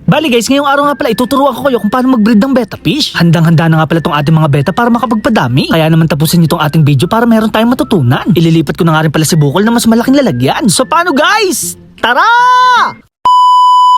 Bali guys, ngayong araw nga pala ituturuan ko kayo kung paano mag-breed ng betta fish. Handang-handa na nga pala tong ating mga betta para makapagpadami. Kaya naman tapusin niyo tong ating video para meron tayong matutunan. Ililipat ko na nga rin pala si Bukol na mas malaking lalagyan. So paano guys? Tara!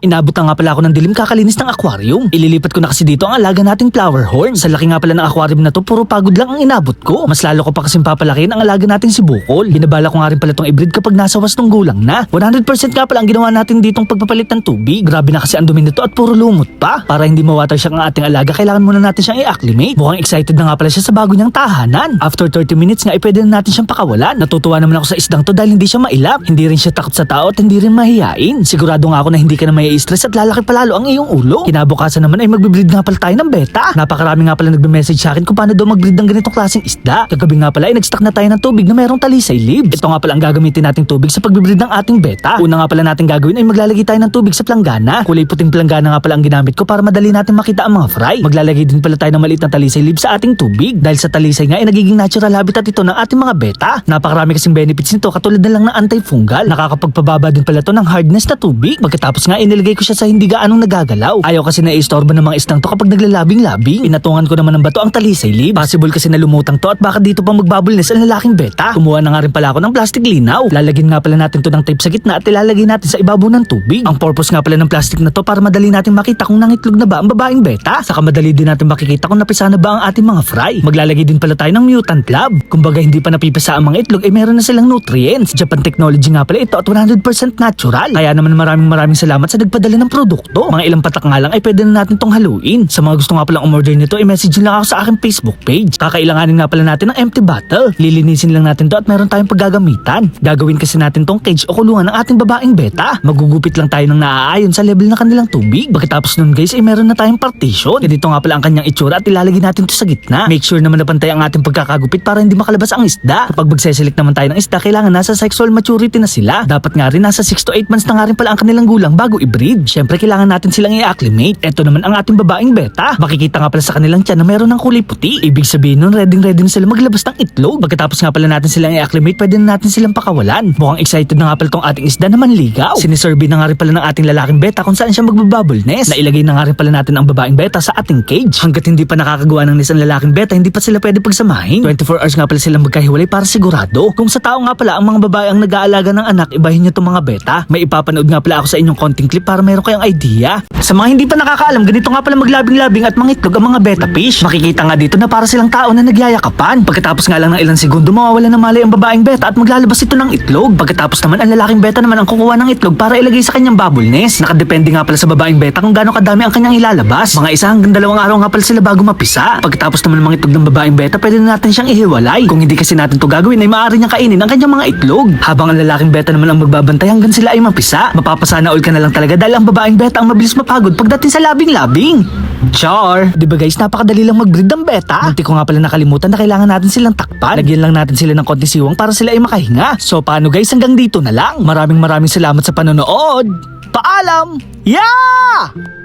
Inabot na nga pala ako ng dilim kakalinis ng aquarium. Ililipat ko na kasi dito ang alaga nating flower horn. Sa laki nga pala ng aquarium na to, puro pagod lang ang inabot ko. Mas lalo ko pa kasing papalakihin ang alaga nating si Bukol. Binabala ko nga rin pala tong i-breed kapag nasa wastong gulang na. 100% nga pala ang ginawa natin ditong pagpapalit ng tubig. Grabe na kasi ang dumi nito at puro lumot pa. Para hindi mawater siya ang ating alaga, kailangan muna natin siyang i-acclimate. Mukhang excited na nga pala siya sa bago niyang tahanan. After 30 minutes nga, pwede na natin siyang pakawalan. Natutuwa naman ako sa isdang to dahil hindi siya mailap. Hindi rin siya takot sa tao at hindi rin mahihain. Sigurado nga ako na hindi ka na mai-stress at lalaki palalo ang iyong ulo. Kinabukasan naman ay magbe-breed nga pala tayo ng betta. Napakarami nga pala nagbe-message sa akin kung paano daw mag-breed ng ganitong klaseng isda. Kagabi nga pala ay nag-stock na tayo ng tubig na mayroong talisay leaves. Ito nga pala ang gagamitin nating tubig sa pagbe-breed ng ating betta. Una nga pala natin gagawin ay maglalagay tayo ng tubig sa planggana. Kulay puting planggana nga pala ang ginamit ko para madali natin makita ang mga fry. Maglalagay din pala tayo ng maliit na talisay leaves sa ating tubig. Dahil sa talisay nga ay nagiging natural habitat ito ng ating mga betta. Napakarami kasing benefits nito katulad na lang ng anti-fungal. Nakakapagpababa din pala ito ng hardness na tubig. Pagkatapos nga inilagay ko siya sa hindi gaanong nagagalaw. Ayaw kasi naiistorbo ng mga isdang to kapag naglalabing-labing. Pinatungan ko naman ng bato ang talisay leaves. Possible kasi na lumutang to at baka dito pa magbubblness ang lalaking betta. Kumuha na nga rin pala ako ng plastic linaw. Lalagyan nga pala natin to ng tape sa gitna at ilalagay natin sa ibabaw ng tubig. Ang purpose nga pala ng plastic na to para madali natin makita kung nangitlog na ba ang babaeng betta. Saka madali din natin makikita kung napisa na ba ang ating mga fry. Maglalagay din pala tayo ng mutant lab. Kumbaga hindi pa napipisa ang mga itlog ay meron na silang nutrients. Japan technology nga pala ito at 100% natural. Kaya naman maraming salamat sa nagpadala ng produkto. Mga ilang patak nga lang ay pwede na natin tong haluin. Sa mga gusto nga palang umorder nito ay message lang ako sa aking Facebook page. Kakailanganin nga pala natin ng empty bottle. Lilinisin lang natin to at meron tayong paggagamitan. Gagawin kasi natin tong cage o kulungan ng ating babaeng betta. Magugupit lang tayo ng naaayon sa level ng kanilang tubig. Pagkatapos nun guys ay meron na tayong partition. Ganito nga pala ang kanyang itsura at ilalagay natin to sa gitna. Make sure naman na pantay ang ating pagkakagupit para hindi makalabas ang isda. Kapag magseselect naman tayo ng isda, kailangan nasa sexual maturity na sila. Dapat nga rin nasa 6 to 8 months na nga rin pala ang kanilang gulang bago i-breed. Syempre kailangan natin silang i-acclimate. Ito naman ang ating babaeng betta. Makikita nga pala sa kanilang tiyan na meron ng kulay puti. Ibig sabihin nun, ready na sila maglabas ng itlog. Pagkatapos nga pala natin silang i-acclimate, pwede na natin silang pakawalan. Mukhang excited na nga pala tong ating isda na manligaw. Sinisurvey na nga rin pala ng ating lalaking betta kung saan siya magbabubble nest. Nailagay na nga rin pala natin ang babaeng betta sa ating cage. Hanggat hindi pa nakakagawa ng nest ang lalaking betta, hindi pa sila pwede pagsamahin. 24 hours nga pala silang magkahiwalay para sigurado. Kung sa tao nga pala ang mga babae ang nag-aalaga ng anak, ibahin niyo tong mga betta. May ipapanood nga pala ako sa inyong konting clip para meron kayong idea. Sa mga hindi pa nakakaalam, ganito nga pala maglabing-labing at mangitlog ang mga betta fish. Makikita nga dito na para silang tao na nagyayakapan. Pagkatapos nga lang ng ilang segundo, mawawala na malay ang babaeng betta at maglalabas ito ng itlog. Pagkatapos naman, ang lalaking betta naman ang kukuha ng itlog para ilagay sa kanyang bubble nest. Nakadepende nga pala sa babaeng betta kung gaano kadami ang kanyang ilalabas. Mga 1 hanggang 2 araw nga pala sila bago mapisa. Pagkatapos naman ng mga itlog ng babaeng betta, pwede na natin siyang ihiwalay. Kung hindi kasi natin to gagawin, ay maaari niyang kainin ang kanyang mga itlog. Habang ang lalaking betta naman ang magbabantay hanggang sila ay mapisa. Mapapasana all ka na lang talaga dahil ang babaeng betta ang mabilis mapagod pagdating sa labing-labing. Char! Diba guys, napakadali lang mag-breed ng betta. Hindi ko nga pala nakalimutan na kailangan natin silang takpan. Lagyan lang natin sila ng konti siwang para sila ay makahinga. So paano guys, hanggang dito na lang. Maraming salamat sa panonood. Paalam! Yeah!